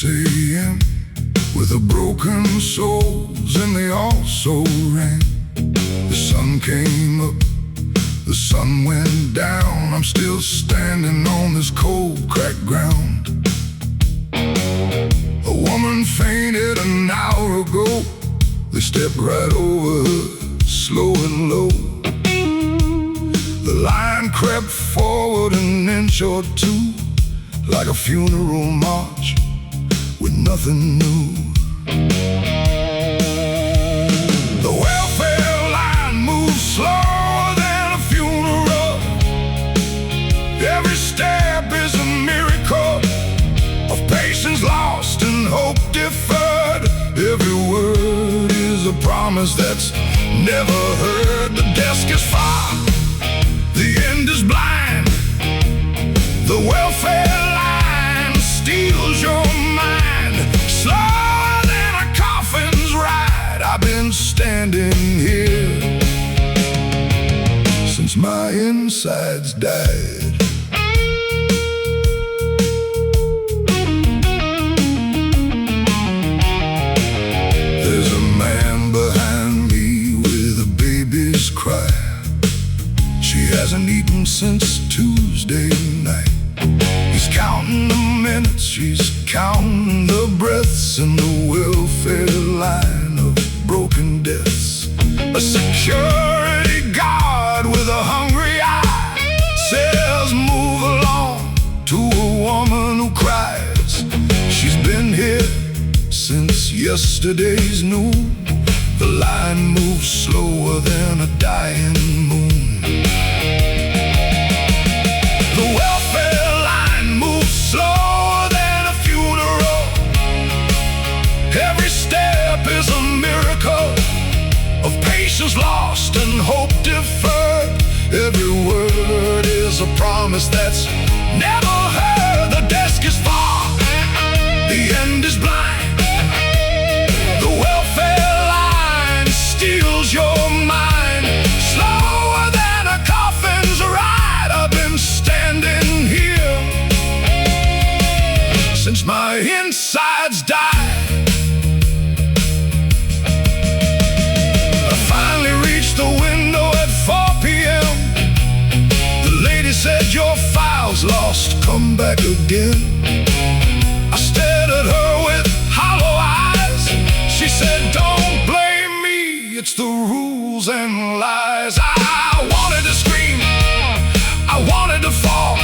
a.m. with the broken souls, and they also ran. The sun came up, the sun went down. I'm still standing on this cold, cracked ground. A woman fainted an hour ago. They stepped right over her, slow and low. The line crept forward an inch or two, like a funeral march with nothing new. The welfare line moves slower than a funeral. Every step is a miracle of patience lost and hope deferred. Every word is a promise that's never heard. The desk is far, the end is blind. The welfare line steals your mind, slower than a coffin's ride. I've been standing here since my insides died. There's a man behind me with a baby's cry. She hasn't eaten since Tuesday night. He's counting the minutes, she's counting the breaths in the welfare line of broken deaths. A security guard with a hungry eye says, "Move along," to a woman who cries. She's been here since yesterday's noon. The line moves slower than a dying moon. The welfare line moves slower than a funeral. Every step is a miracle of patience lost and hope deferred. Every word is a promise that's never heard. The desk is far, the end is blind. The welfare line steals your mind, slower than a coffin's ride. I've been standing here since my insides died. I finally reached the window at 4 p.m. The lady said, "Your file's lost, come back again." I stared at her with hollow eyes. She said, "Don't blame me, it's the rules and lies." I wanted to scream, I wanted to fall,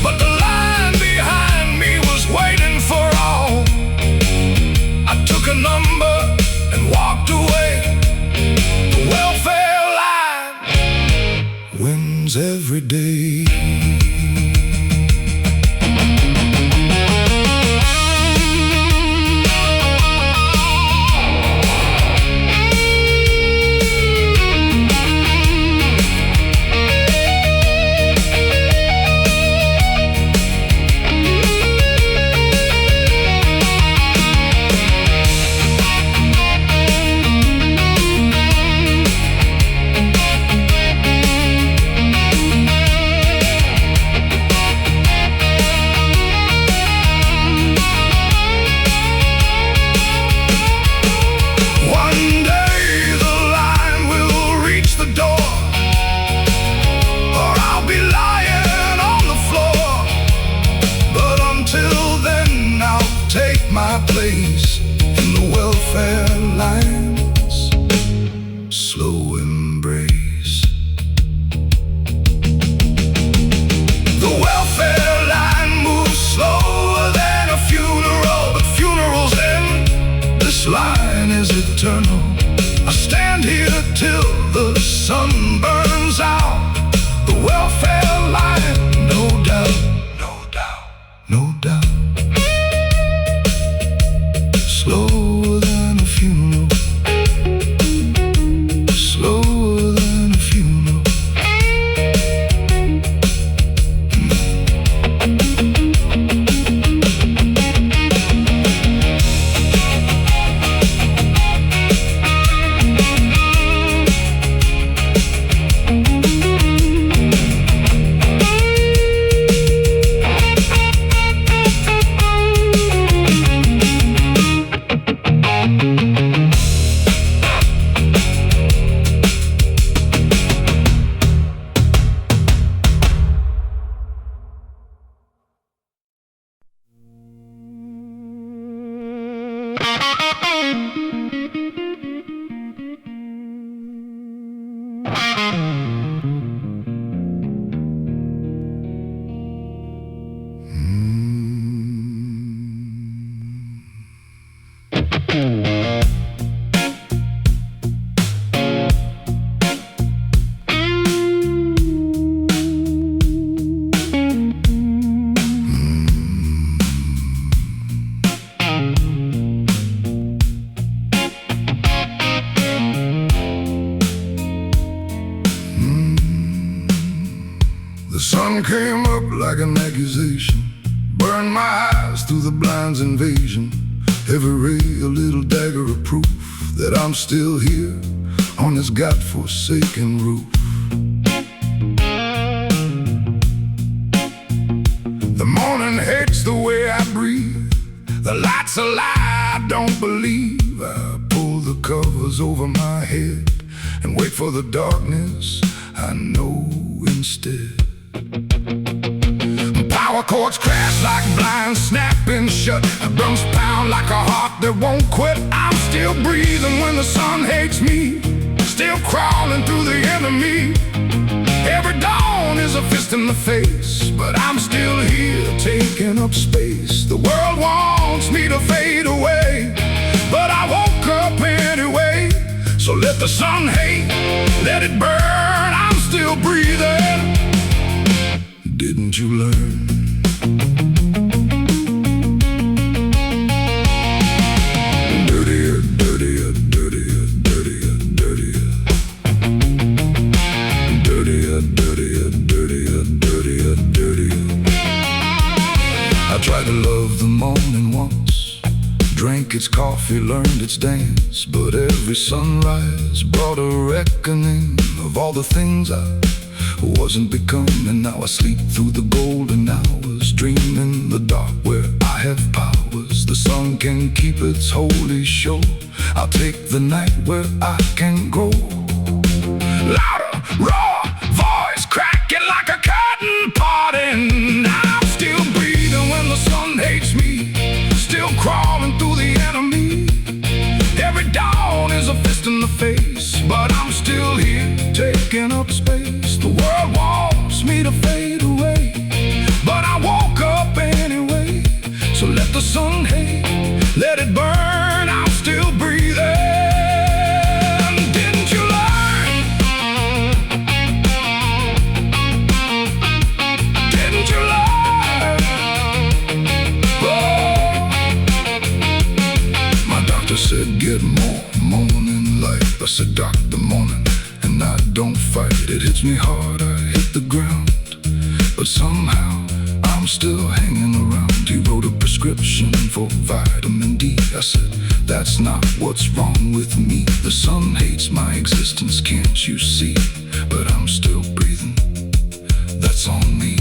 but the line behind me was waiting for all. I took a number and walked away. The welfare line wins every day. Place in the welfare line's slow embrace. The welfare line moves slower than a funeral, but funerals end, this line is eternal. I stand here till the sun burns out. The welfare line, no doubt, no doubt, no doubt. Slower than a funeral, slower than a funeral. Sun came up like an accusation, burned my eyes through the blind's invasion. Every ray a little dagger of proof that I'm still here on this God-forsaken roof. The morning hates the way I breathe. The light's a lie I don't believe. I pull the covers over my head and wait for the darkness I know instead. Power cords crash like blinds snapping shut. Drums pound like a heart that won't quit. I'm still breathing when the sun hates me, still crawling through the enemy. Every dawn is a fist in the face, but I'm still here taking up space. The world wants me to fade away, but I woke up anyway. So let the sun hate, let it burn, I'm still breathing. Didn't you learn? Dirtier, dirtier, dirtier, dirtier, dirtier. Dirtier, dirtier, dirtier, dirtier, dirtier. I tried to love the morning once, drank its coffee, learned its dance. But every sunrise brought a reckoning of all the things I wasn't becoming. Now I sleep through the golden hours, dreaming the dark where I have powers. The sun can keep its holy show, I'll take the night where I can grow. Louder, raw voice cracking like a curtain parting. I'm still breathing when the sun hates me, still crawling through the enemy. Every dawn is a fist in the face, but I'm still here taking up space. The world wants me to fade away, but I woke up anyway. So let the sun hate, let it burn, I'm still breathing. Didn't you learn? Didn't you learn? Oh. My doctor said get more morning light. I said doctor morning, and I don't fight. It hits me hard, I hit the ground, but somehow I'm still hanging around. He wrote a prescription for vitamin D. I said, that's not what's wrong with me. The sun hates my existence, can't you see? But I'm still breathing, that's on me.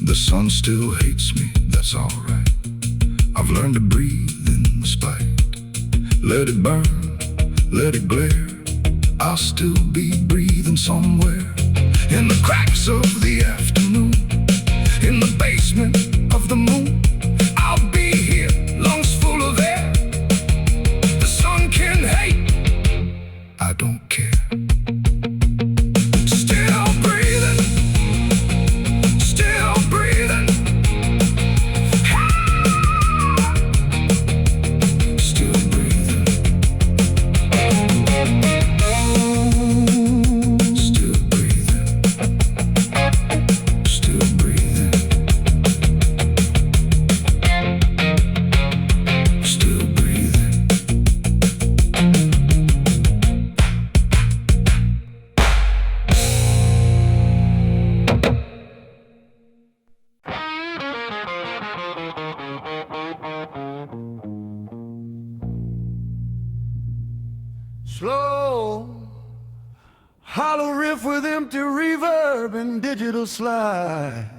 The sun still hates me, that's alright. I've learned to breathe in the spite. Let it burn, let it glare, I'll still be breathing somewhere. In the cracks of the afternoon, in the basement of the moon, I'll be here, lungs full of air. The sun can hate, I don't care. Still breathing, still breathing. Still breathing. Still breathing. Still breathing. with empty reverb and digital slide.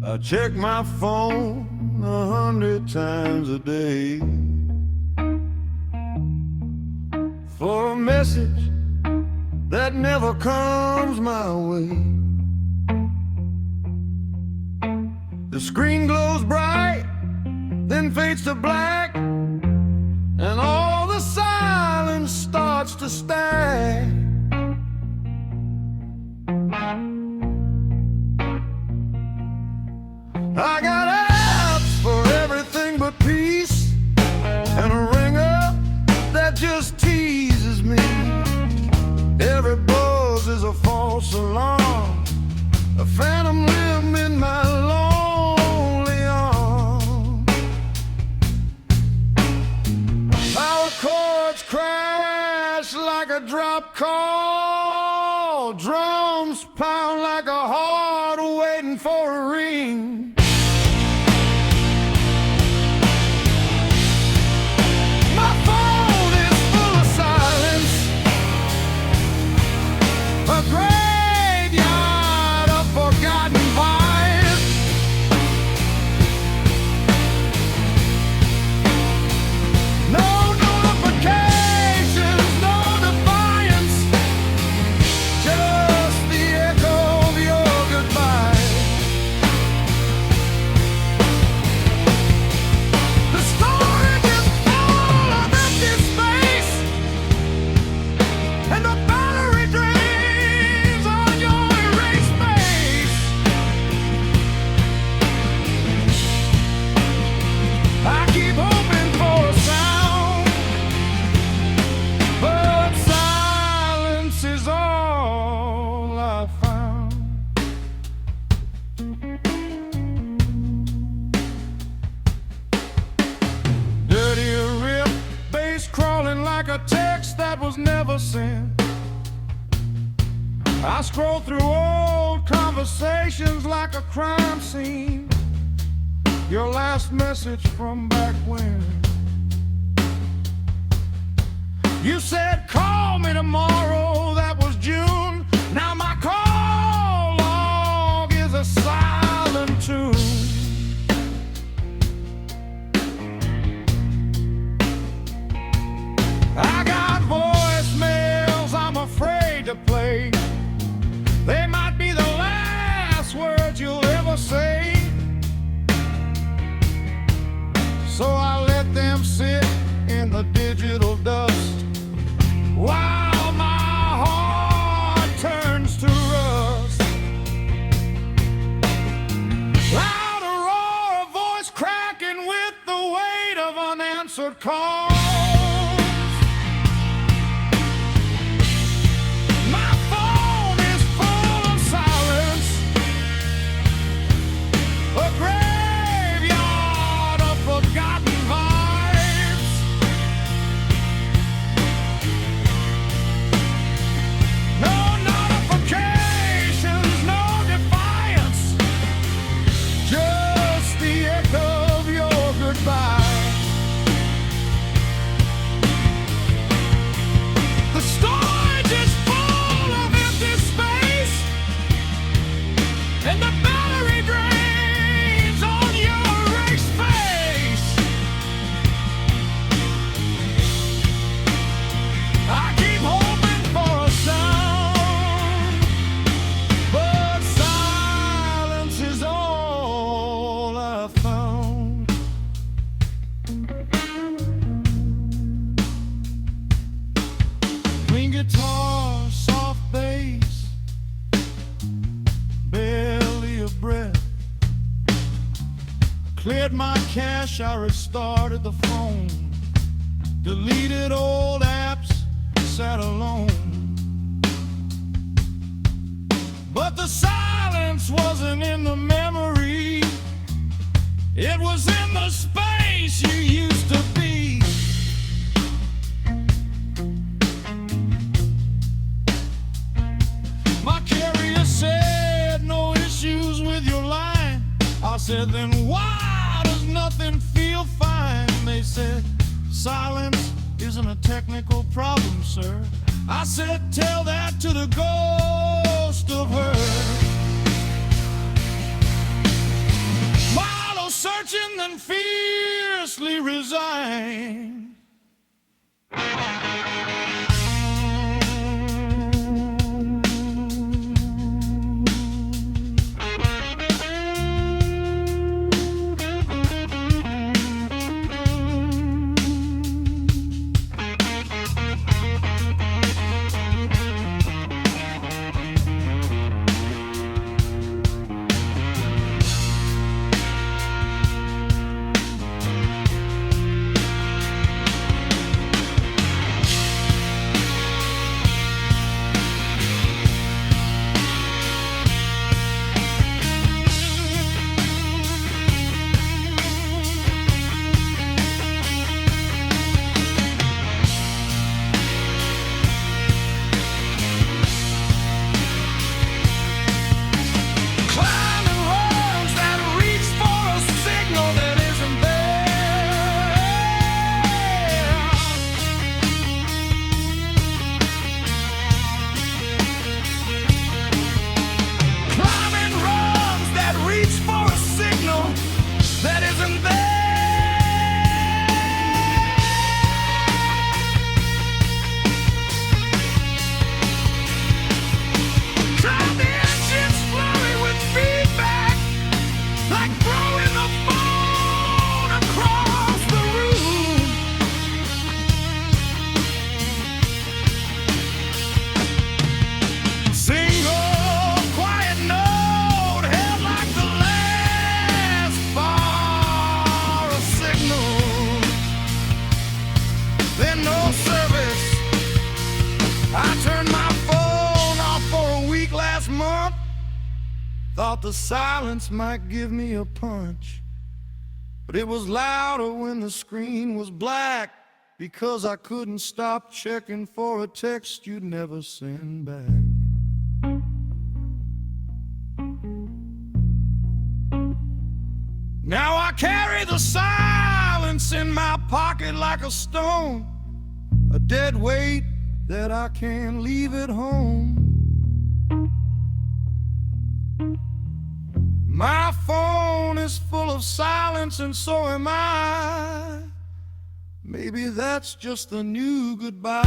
I check my phone 100 times a day for a message that never comes my way. The screen glows bright, then fades to black, and all the silence starts to stack. I got apps for everything but peace, and a ringer that just teases me. Every buzz is a false alarm, a phantom limb in my lonely arm. Power chords crash like a drop call, drums pound like a heart waiting for a ring. A graveyard of forgotten vibes. No notifications, no defiance, just the echo of your goodbye. The storage is full of empty space, and the battery drains. I keep hoping for a sound, but silence is all I found. Dirty riff, bass crawling like a text that was never sent. I scroll through old conversations like a crime scene. Your last message from back when you said call me tomorrow, that was June. Now my call log is a silent tune. I got voicemails I'm afraid to play. They might be the last words you'll ever say. So I let them sit in the digital dust while my heart turns to rust. Louder roar, a voice cracking with the weight of unanswered calls. My phone is full of silence, a graveyard of forgotten vibes. No notifications, no defiance, just the echo of your goodbye. The storage is full of empty space, and the battery drains on your erased face. I keep hoping for a sound, but silence is all I found. Clean guitar, soft bass, barely a breath. Cleared my cache, I restarted the phone, deleted old apps, sat alone. But the silence wasn't in the memory, it was in the space you used to be. My carrier said no issues with your line. I said, then why does nothing feel fine? They said silence is isn't a technical problem, sir. I said, tell that to the ghost of her. Milo searching, then fiercely resigned. Thought the silence might give me a punch, but it was louder when the screen was black, because I couldn't stop checking for a text you'd never send back. Now I carry the silence in my pocket like a stone, a dead weight that I can't leave at home. My phone is full of silence, and so am I. Maybe that's just the new goodbye.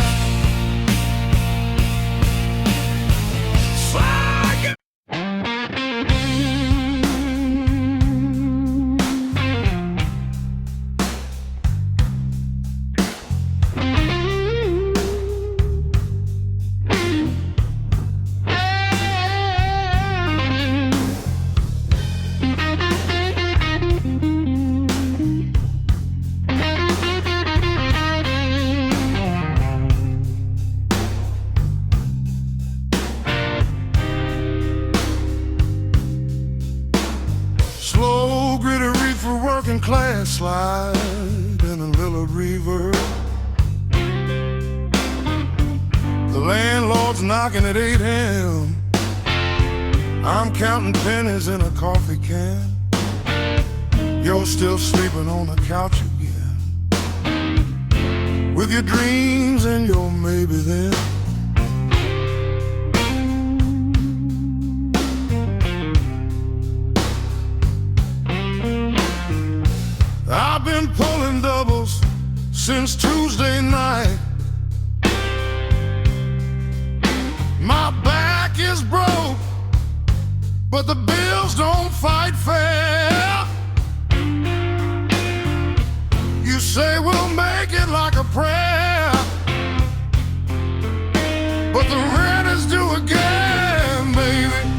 Class slide and a little reverb. The landlord's knocking at 8 a.m. I'm counting pennies in a coffee can. You're still sleeping on the couch again, with your dreams and your maybe then. I've been pulling doubles since Tuesday night. My back is broke, but the bills don't fight fair. You say we'll make it like a prayer, but the rent is due again, baby.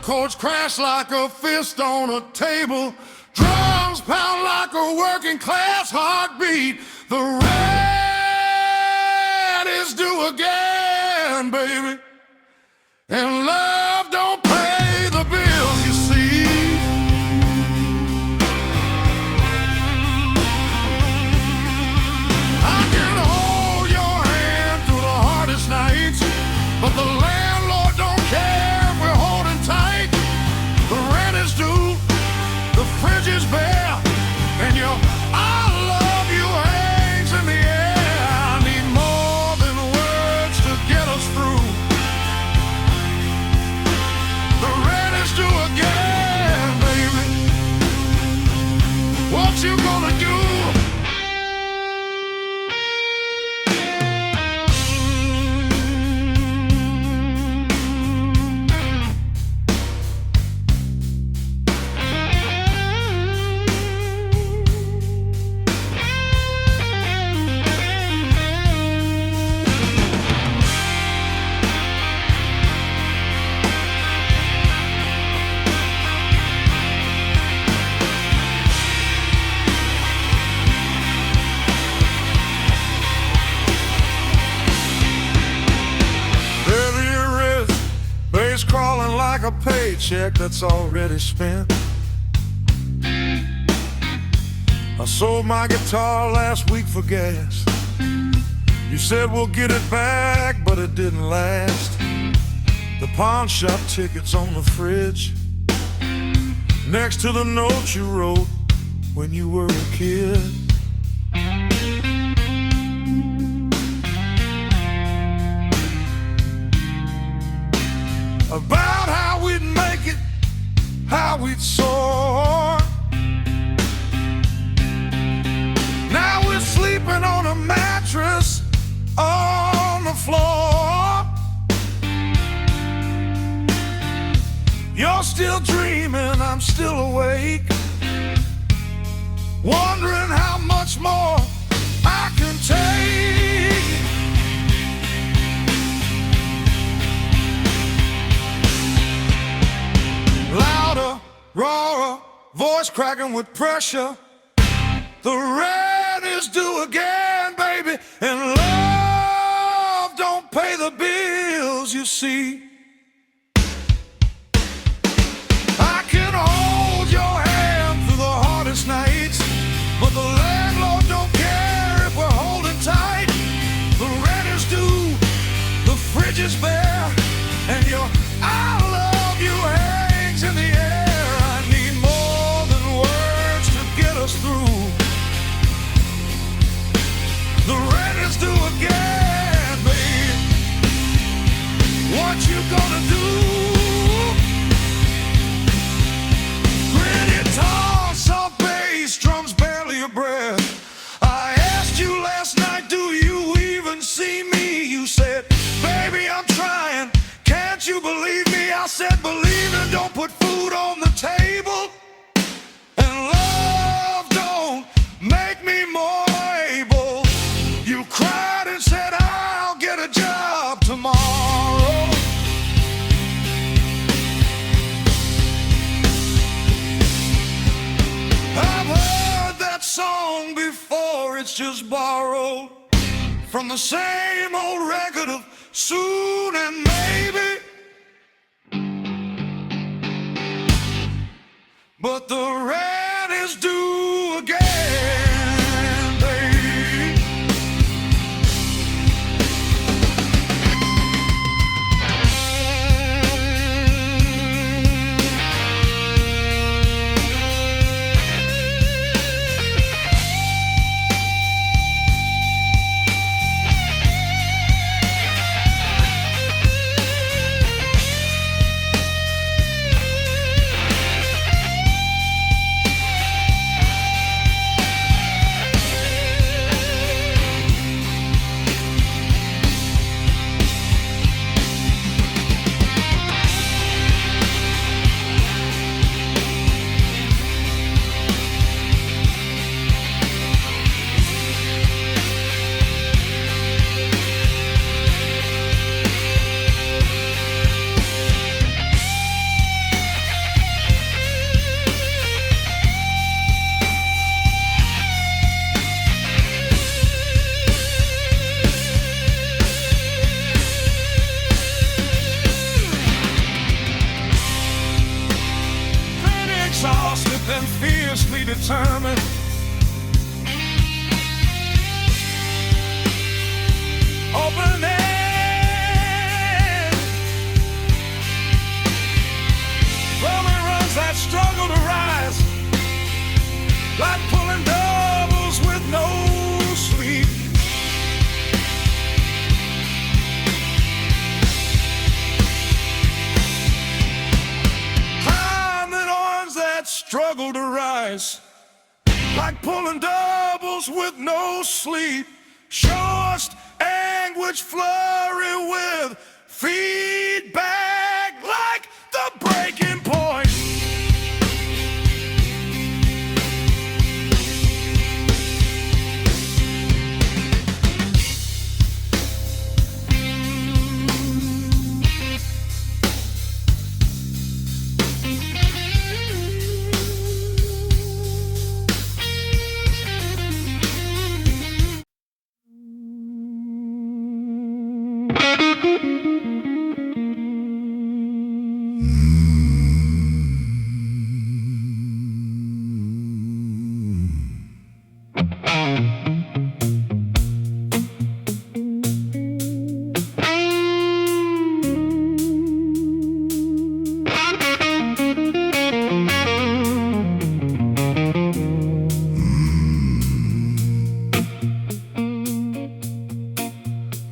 Chords crash like a fist on a table. Drums pound like a working class heartbeat. The rent is due again, baby. And love don't pay the bills, you see. I can hold your hand through the hardest nights, but the landlord don't care if we're holding tight. The what you gonna do? Crawling like a paycheck that's already spent. I sold my guitar last week for gas. You said we'll get it back, but it didn't last. The pawn shop ticket's on the fridge, next to the note you wrote when you were a kid. About how we'd make it, how we'd soar. Now we're sleeping on a mattress on the floor. You're still dreaming, I'm still awake, wondering how much more I can take. Louder, rawer, voice cracking with pressure. The rent is due again, baby, and love don't pay the bills, you see. I can hold your hand through the hardest nights, but the landlord don't care if we're holding tight. The rent is due, the fridge is bare, and your I love you hangs in the air. I need more than words to get us through. The rent is due again, babe. What you gonna do? Gritty guitar, soft bass, drums barely a breath. I asked you last night, do you even see me? You said, baby, I'm trying. Can't you believe me? I said, believe it, don't put food on the table. And love don't make me more able. You cried and said, I'll get a job tomorrow. I've heard that song before, it's just borrowed from the same old record of soon and maybe. But the rent is due again, babe. Exhausted and fiercely determined. Open end. Rolling runs that struggle to rise, like pulling doubles with no sleep. Struggle to rise, like pulling doubles with no sleep. Shorst anguish flurry with feedback like the breaking point.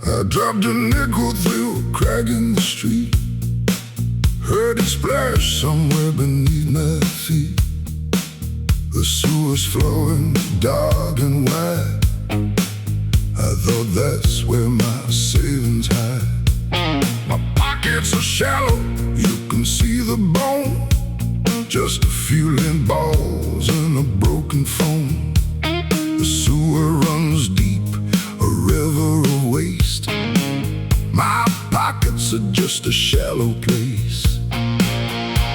I dropped a nickel through a crack in the street. Heard it splash somewhere beneath my feet. The sewer's flowing dark and wide. I thought that's where my savings hide. My pockets are shallow, you can see the bone. Just a few lint balls and a broken phone. The sewer runs deep, a river of waste. My pockets are just a shallow place.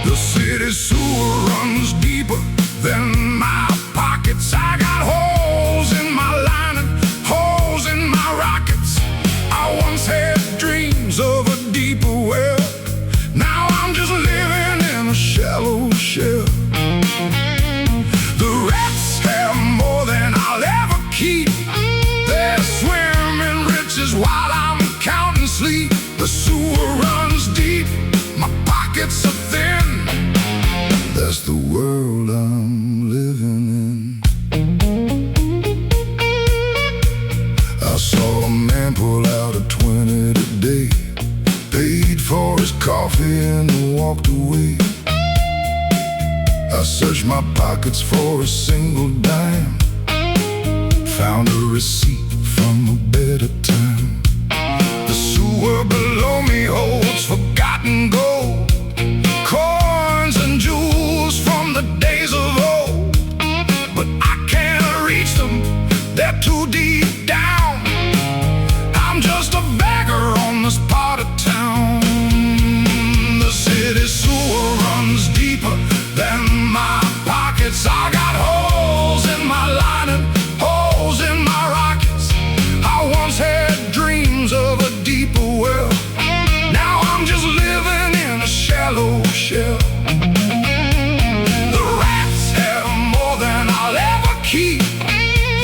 The city sewer runs deeper than my pockets. I got holes in my lining, holes in my rockets. I once had dreams of a deeper well. Now I'm just living in a shallow shell. The rats have more than I'll ever keep. They're swimming riches while I'm counting sleep. The sewer runs deep, my pockets are thin. That's the world I'm living in. I saw a man pull out a 20 today, paid for his coffee and walked away. I searched my pockets for a single dime, found a receipt from a better time. The sewer below me holds forgotten gold, coins and jewels from the days of old. But I can't reach them, they're too deep down. I'm just a beggar on this part of town. The city sewer runs deeper than my pockets. I got holes in my lining, holes in my rockets. I once had dreams of a deeper well. Now I'm just living in a shallow shell. The rats have more than I'll ever keep.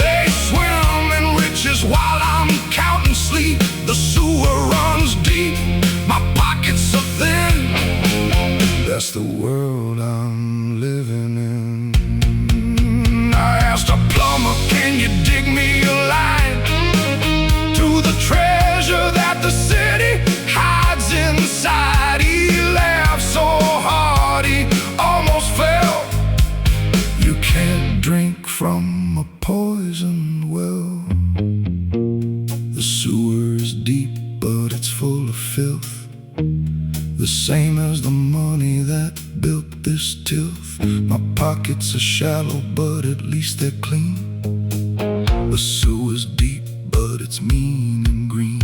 They swim in riches while I'm counting sleep. The sewer runs deep, my pockets are thin. That's the world I'm living in. I asked a plumber, can you dig me a line to the treasure that the city hides inside? He laughed so hard he almost fell. You can't drink from a poisoned well. The sewer is deep, but it's full of filth, the same as the money that built this tilth. My pockets are shallow, but at least they're clean. The sewer's deep, but it's mean and green.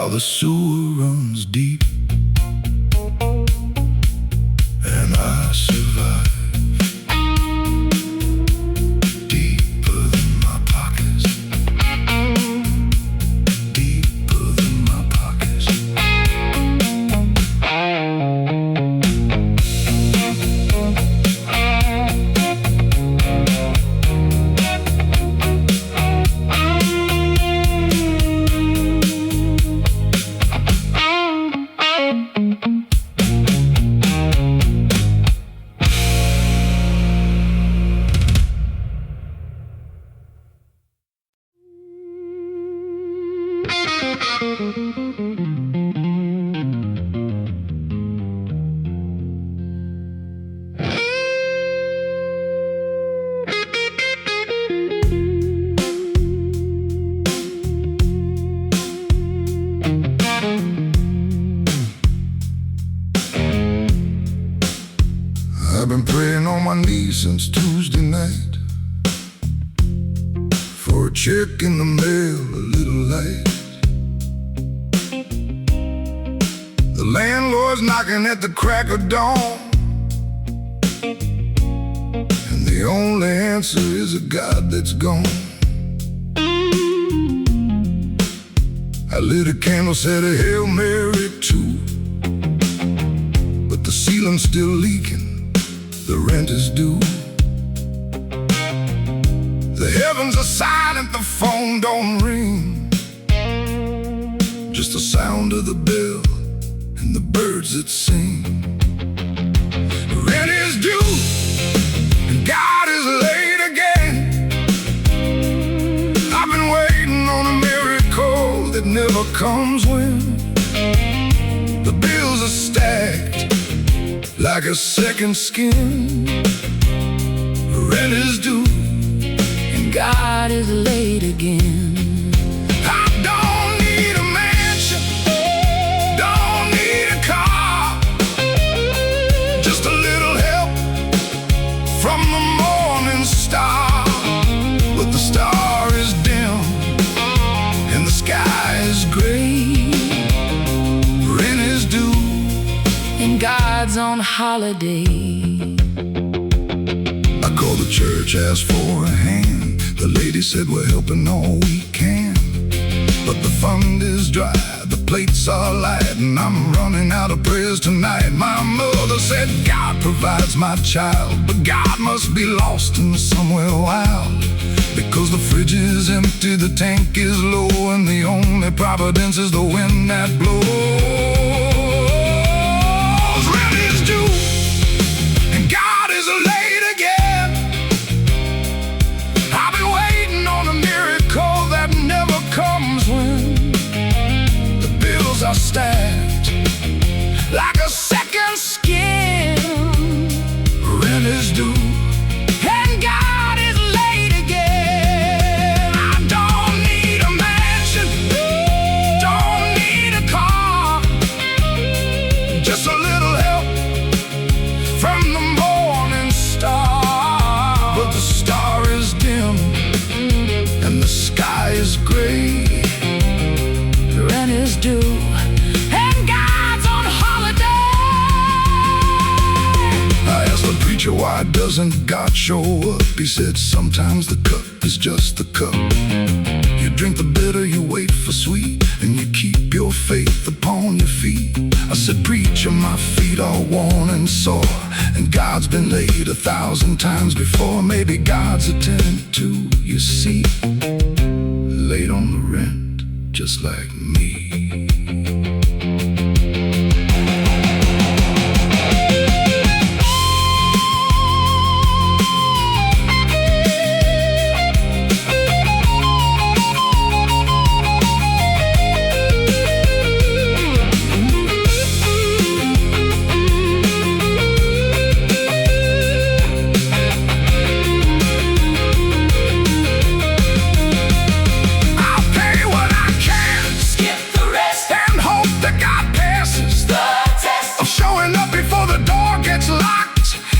how the sewer runs deep, and I survive. Deeper than my pockets, deeper than my pockets. I've been praying on my knees since Tuesday night for a check in the mail a little late. The landlord's knocking at the crack of dawn, and the only answer is a God that's gone. I lit a candle, said a Hail Mary too, but the ceiling's still leaking, the rent is due. The heavens are silent, the phone don't ring, just the sound of the bell and the birds that sing. Rent is due and God is late again. I've been waiting on a miracle that never comes when the bills are stacked like a second skin. Rent is due and God is late again. I don't need a mansion, don't need a car, just a little help from the morning star. But the star is dim and the sky is gray. Rent is due and God's on holiday. I called the church, asked for a hand. The lady said we're helping all we can, but the fund is dry, the plates are light, and I'm running out of prayers tonight. My mother said God provides my child, but God must be lost in somewhere wild, because the fridge is empty, the tank is low, and the only providence is the wind that blows. And God is late again. I've been waiting on a miracle that never comes when the bills are stacked like a second skin. Rent is due and God is late again. I don't need a mansion, don't need a car, just a little help from the morning star. But the star is dim and the sky is gray. Rent is due and God's on holiday. I asked the preacher, why doesn't God show up? He said sometimes the cup is just the cup. You drink the bitter, you wait for sweet, and you keep your faith upon your feet. I said, preacher, my feet are worn and sore, and God's been late 1,000 times before. Maybe God's a tenant too, you see, late on the rent, just like me.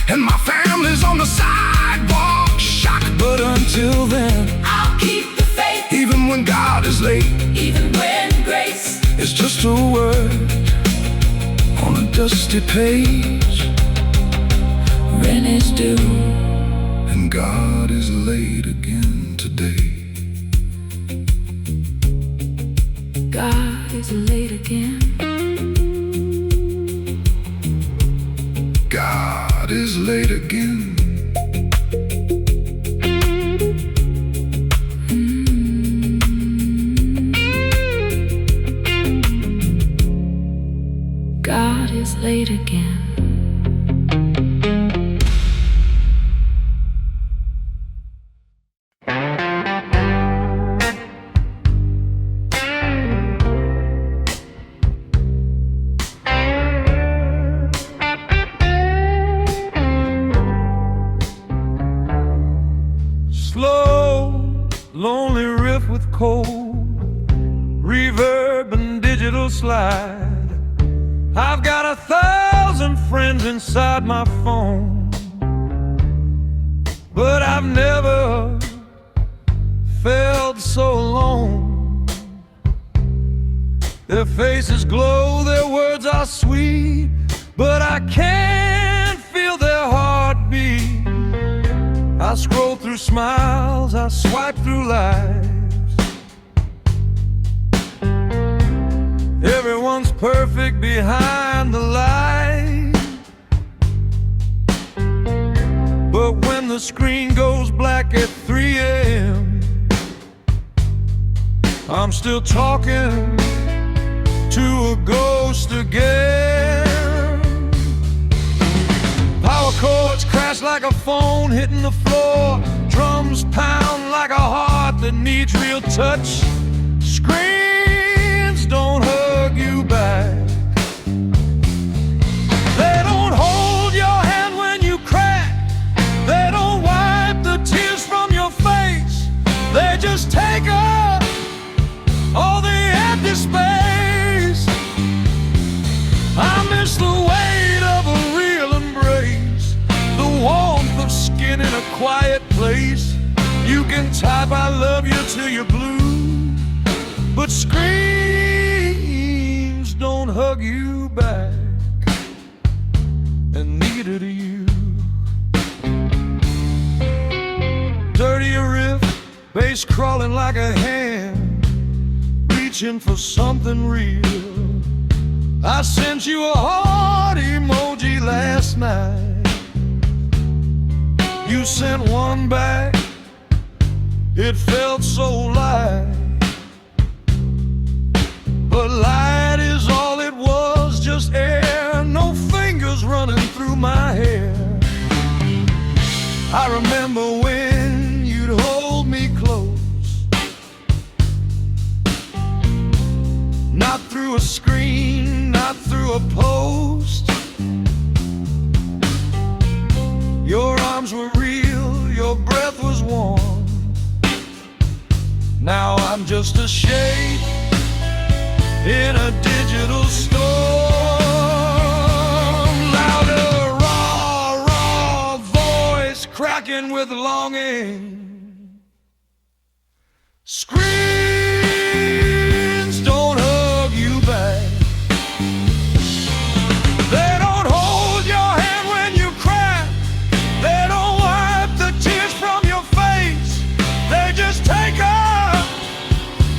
And my family's on the sidewalk, shocked. But until then, I'll keep the faith, even when God is late, even when grace is is just a word on a dusty page. Rent is due, and God is late again today. God is late again. God is late again. God is late again. Slow, lonely riff with cold reverb and digital slide. I've got 1,000 friends inside my phone, but I've never felt so alone. Their faces glow, their words are sweet, but I can't feel their heartbeat. I scroll through smiles, I swipe through lives. Everyone's perfect behind the light, but when the screen goes black at 3 a.m., I'm still talking to a ghost again. Power chords crash like a phone hitting the floor. Drums pound like a heart that needs real touch. Screens don't hug you back. They don't hold your hand when you crack. They don't wipe the tears from your face. They just take up all the empty space. I miss the weight of a real embrace, the warmth of skin in a quiet place. You can type I love you till you're blue, but screams don't hug you back, and neither do you. Dirtier riff, bass crawling like a hand, reaching for something real. I sent you a heart emoji last night. You sent one back, it felt so light. But light is all it was, just air, no fingers running through my hair. I remember when you'd hold me close, not through a screen, not through a post. Your arms were real, your breath was warm. Now I'm just a shape in a digital storm. Louder, raw voice cracking with longing. Screens don't hug you back. They don't hold your hand when you cry. They don't wipe the tears from your face. They just take up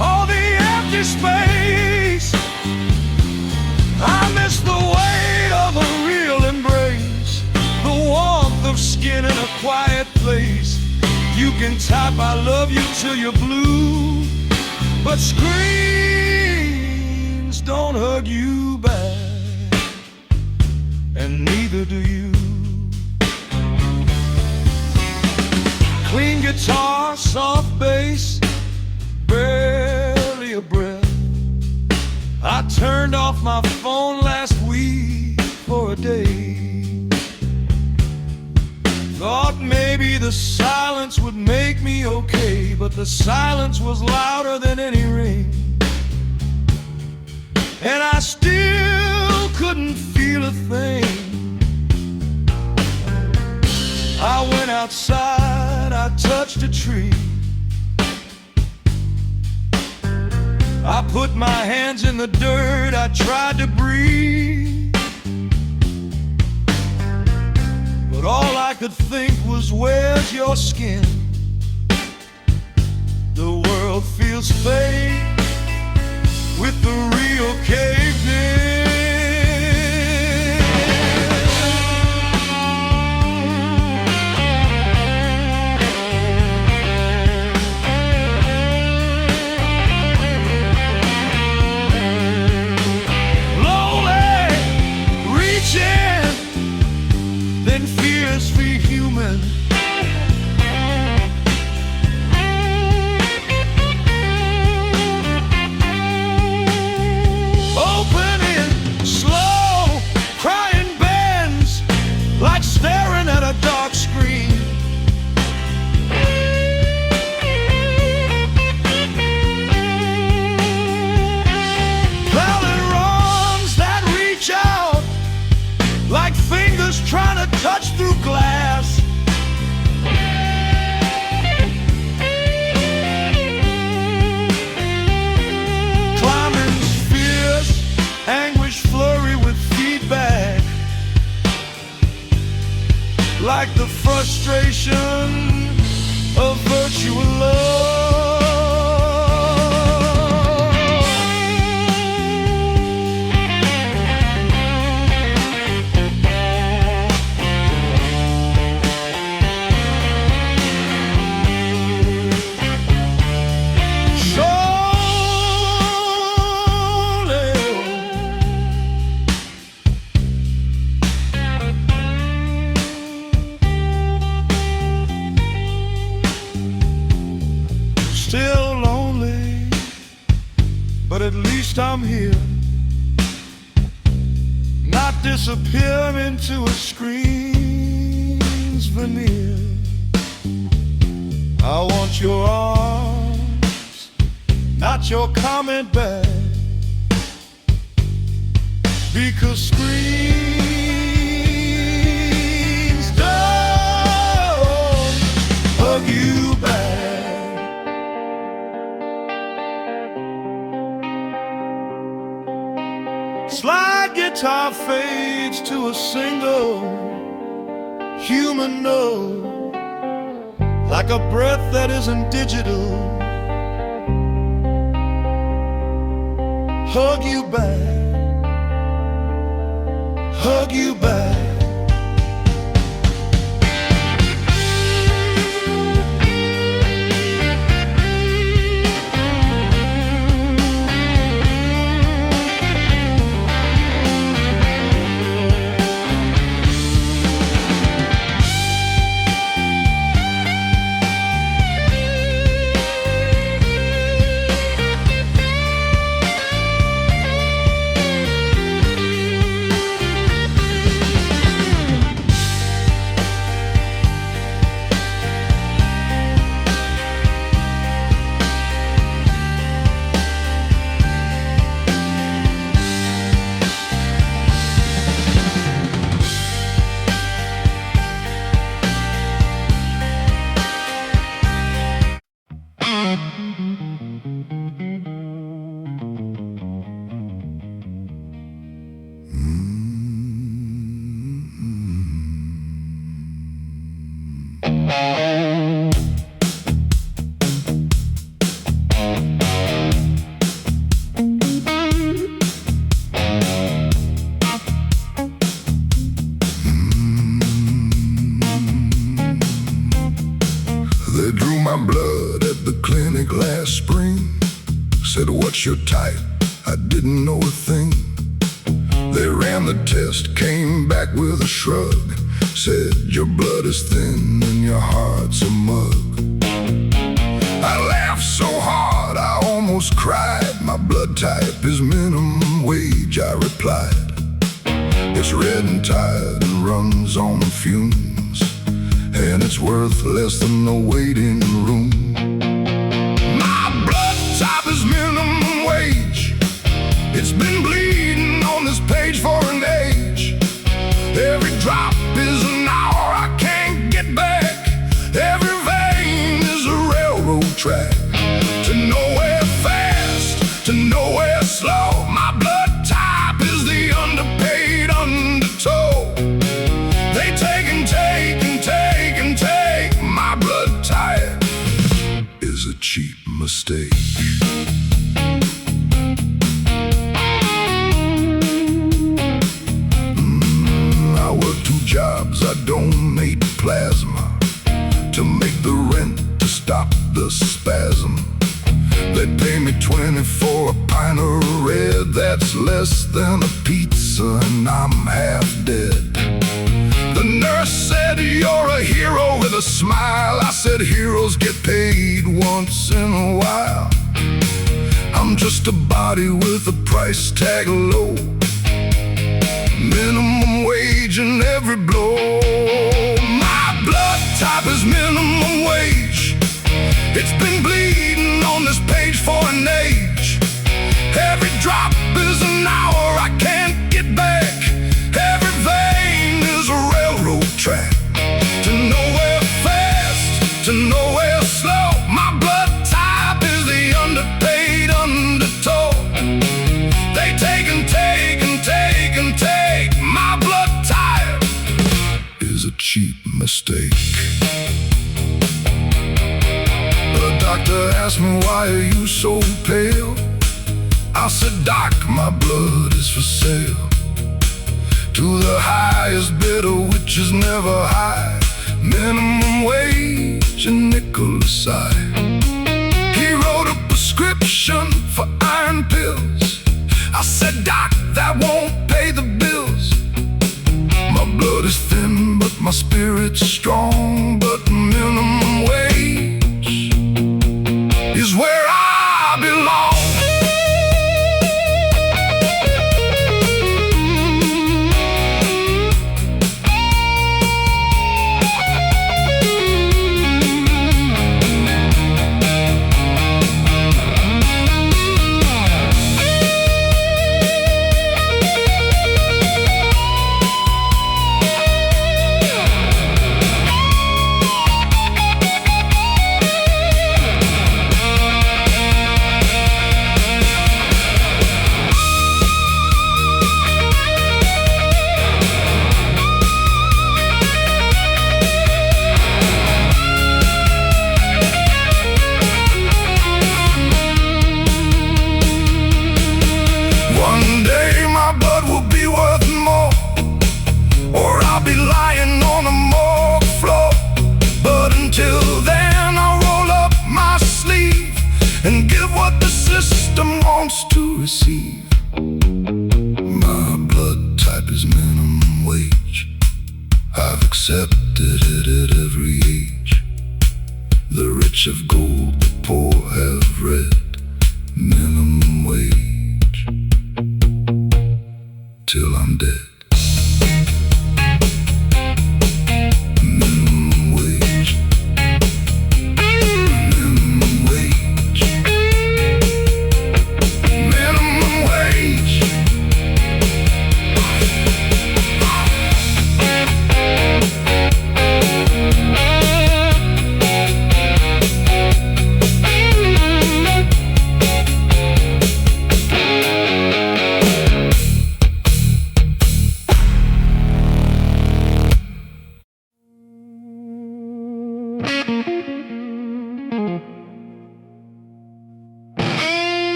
all the empty space. I miss the weight of a real embrace, the warmth of skin in a quiet place. You can type I love you till you're blue, but screens don't hug you back, and neither do you. Clean guitar, soft bass, barely a breath. I turned off my phone last week for a day. Thought maybe the silence would make me okay, but the silence was louder than any ring. And I still couldn't feel a thing. I went outside, I touched a tree. I put my hands in the dirt, I tried to breathe, but all I could think was, where's your skin? The world feels fake with the real caved in. Then fiercely human, opening slow, crying bends like staring at a dark screen. Valid wrongs that reach out like fingers trying to touch through glass. Climbing's fierce, anguish flurry with feedback, like the frustration of virtual love. Still lonely, but at least I'm here. Not disappear into a screen's veneer. I want your arms, not your comment back, because screens don't hug you back. Slide guitar fades to a single human note, like a breath that isn't digital. Hug you back, hug you back. They drew my blood at the clinic last spring. Said, what's your type? I didn't know a thing. They ran the test, came back with a shrug. Said, your blood is thin and your heart's a mug. I laughed so hard I almost cried. My blood type is minimum wage, I replied. It's red and tired and runs on fumes, and it's worth less than the waiting room. My blood type is minimum wage. It's been bleeding on this page for an age. Every drop is an hour I can't get back. Every vein is a railroad track to nowhere fast, to nowhere slow. My blood type is the underpaid undertow. They take and take and take and take. My blood type is a cheap mistake. I work 2 jobs, I donate plasma to make the rent, to stop the spasm. They pay me 20 for a pint of red. That's less than a pizza and I'm half dead. The nurse said, "You're a hero," with a smile. I said, "Heroes get paid once in a while. I'm just a body with a price tag low. Minimum wage in every blow. My blood type is minimum wage. It's been bleeding on this page for an age. Every drop is an hour I can't get back. Every vein is a railroad track. To nowhere fast, to nowhere slow. My blood type is the underpaid undertow. They take and take and take and take. My blood type is a cheap mistake. The doctor asked me, "Why are you so pale?" I said, "Doc, my blood is for sale to the highest bidder, which is never high. Minimum wage and nickel a side." He wrote a prescription for iron pills. I said, "Doc, that won't pay the bills. My blood is thin, but my spirit's strong. But minimum wage is where I belong." To receive. My blood type is minimum wage. I've accepted it at every age. The rich have gold, the poor have red. Minimum wage till I'm dead.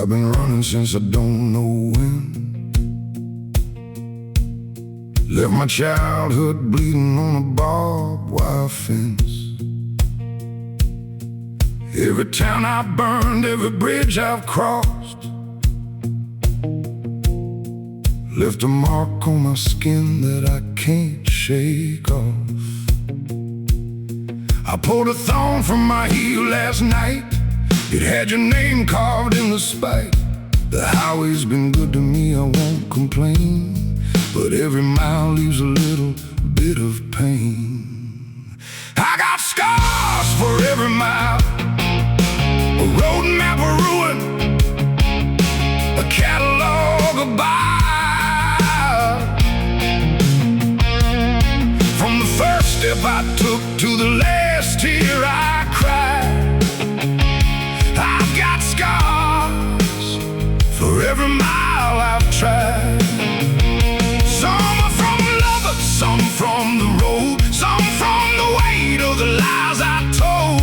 I've been running since I don't know when. Left my childhood bleeding on a barbed wire fence. Every town I've burned, every bridge I've crossed, left a mark on my skin that I can't shake off. I pulled a thorn from my heel last night. It had your name carved in the spike. The highway's been good to me, I won't complain. but every mile leaves a little bit of pain. I got scars for every mile, a road map of ruin, a catalog of bile. From the first step I took to the last tear I cried, I've got scars for every mile I've tried. Some are from lovers, some from the road, some from the weight of the lies I told,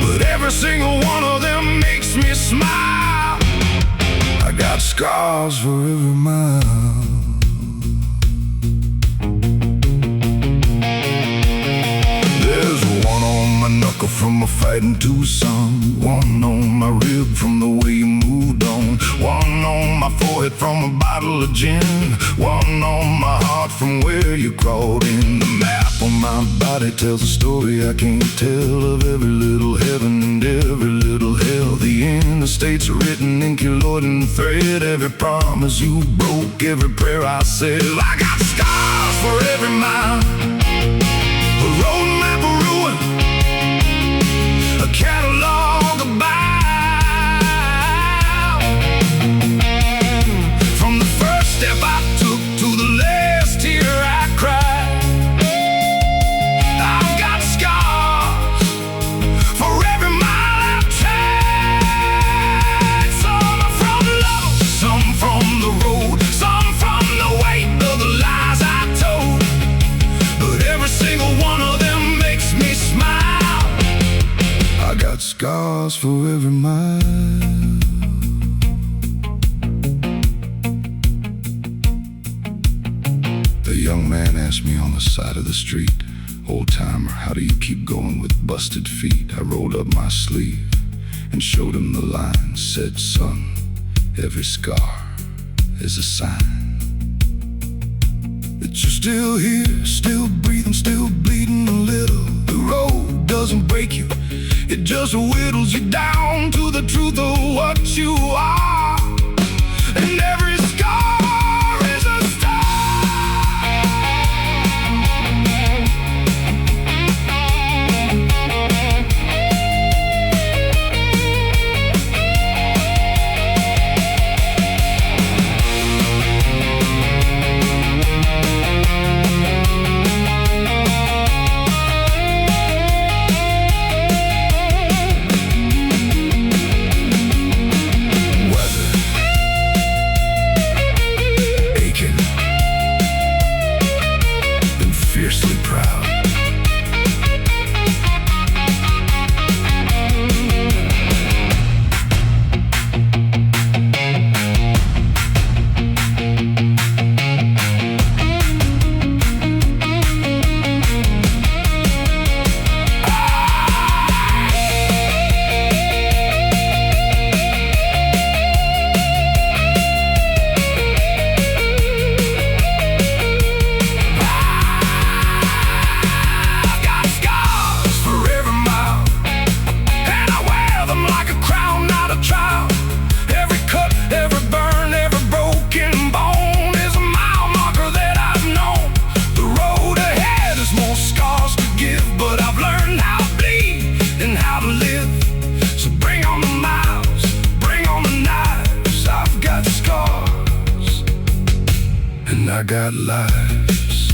but every single one of them makes me smile. I got scars for every mile. There's one on my knuckle from a fight in Tucson, one on my rib from the way you moved on, one on my forehead from a bottle of gin, one on my heart from where you crawled in. The map on my body tells a story I can't tell of every little heaven and every little hell. The interstates are written in keloid and thread, every promise you broke, every prayer I said. I got scars for every mile, a road map of ruin, a catalog of bile. From the first step I took to the last tear I cried, I've got scars for every mile I've tried. Some are from love, some from the road, some from the weight of the lies I told, but every single one of them makes me smile. I got scars for every mile. The young man asked me on the side of the street, "Old timer, how do you keep going with busted feet?" I rolled up my sleeve and showed him the line. Said, "Son, every scar is a sign that you're still here, still breathing, still bleeding a little. The road doesn't break you, it just whittles you down to the truth of what you are. And every scar is a star." Fiercely proud. I got lives,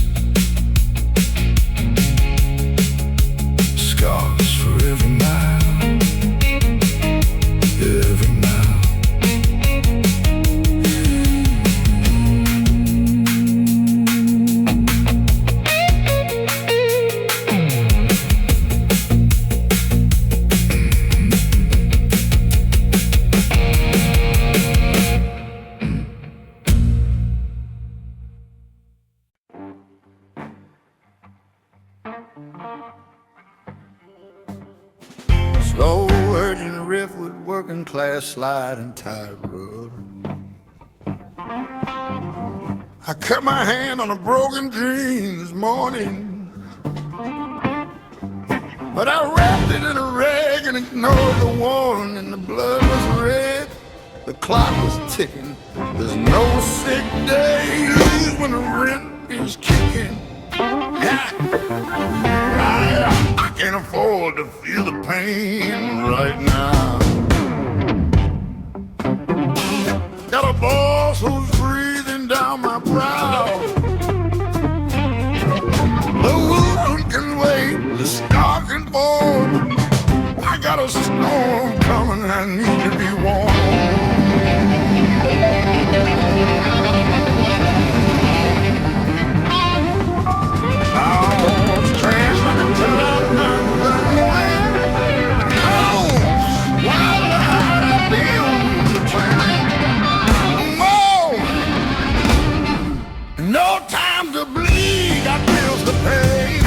scars for every mile, every mile. Slow urgent riff with working class slide and tie rub. I cut my hand on a broken dream this morning, but I wrapped it in a rag and ignored the warning, and the blood was red, the clock was ticking, There's no sick days when the rent is kicking. I can't afford to feel the pain right now. Got a boss who's breathing down my brow. The wound can wait, the scar can fall. I got a storm coming, I need to be warm. No time to bleed, got bills to pay.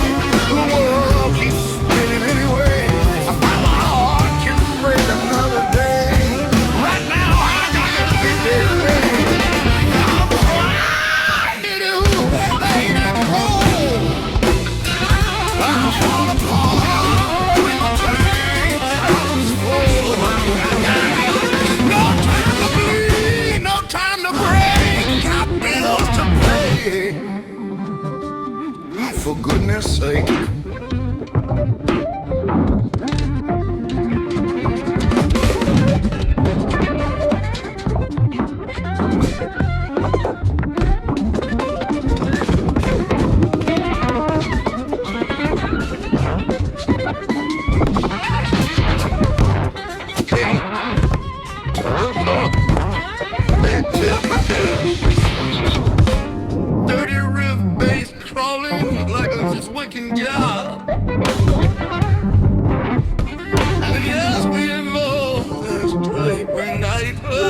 The world keeps spinning anyway. I find my heart can break another day. Right now I got to be ready. I'm trying to do lady home. I'm falling apart with my pain. No time to bleed, no time to break. Got bills to pay. For goodness sake. Dirty riff bass crawling like a swinking job. And yes, we know this type of night. Oh,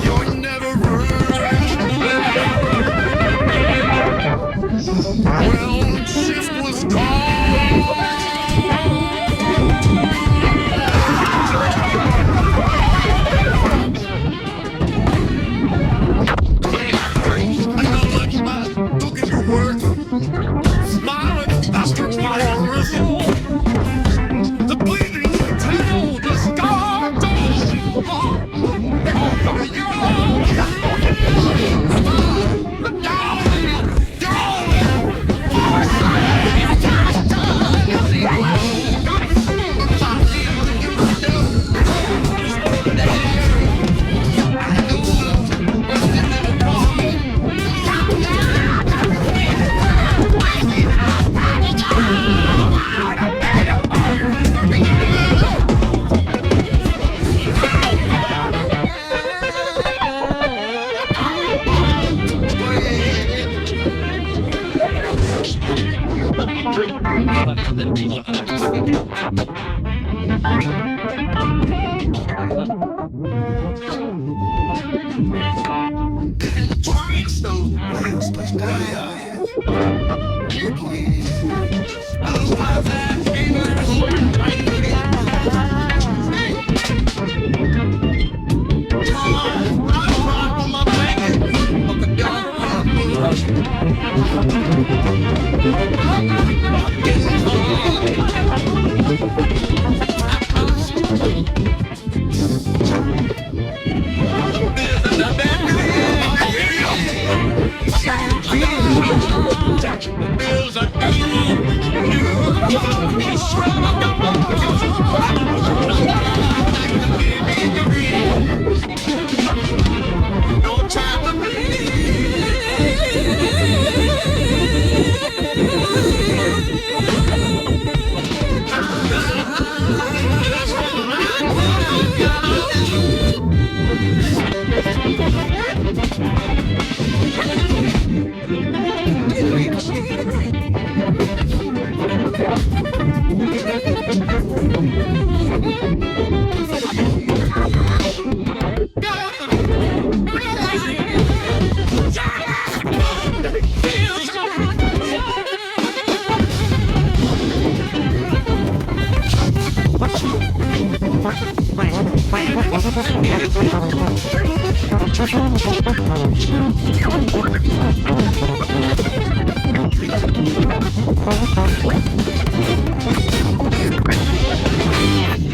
you're never well, shift was gone.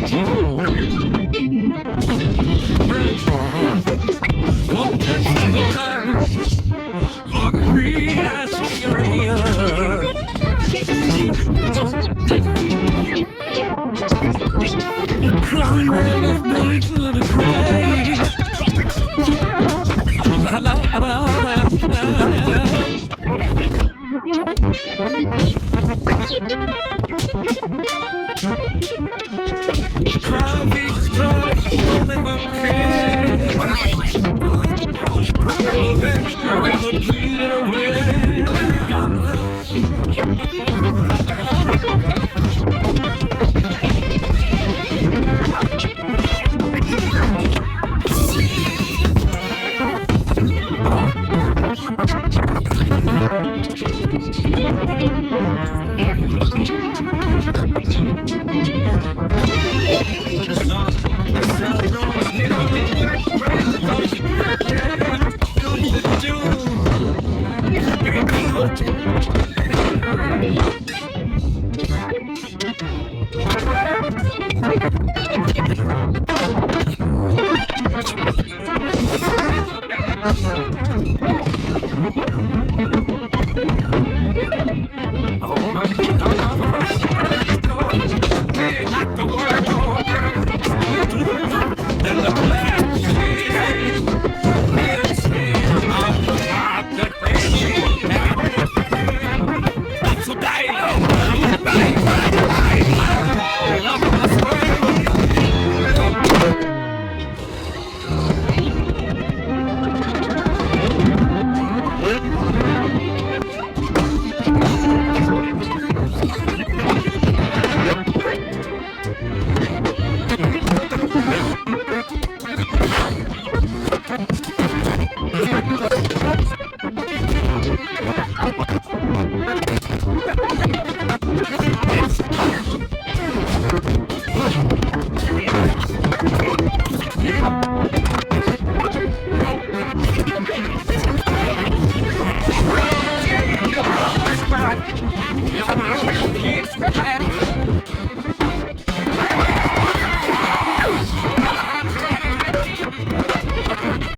Keep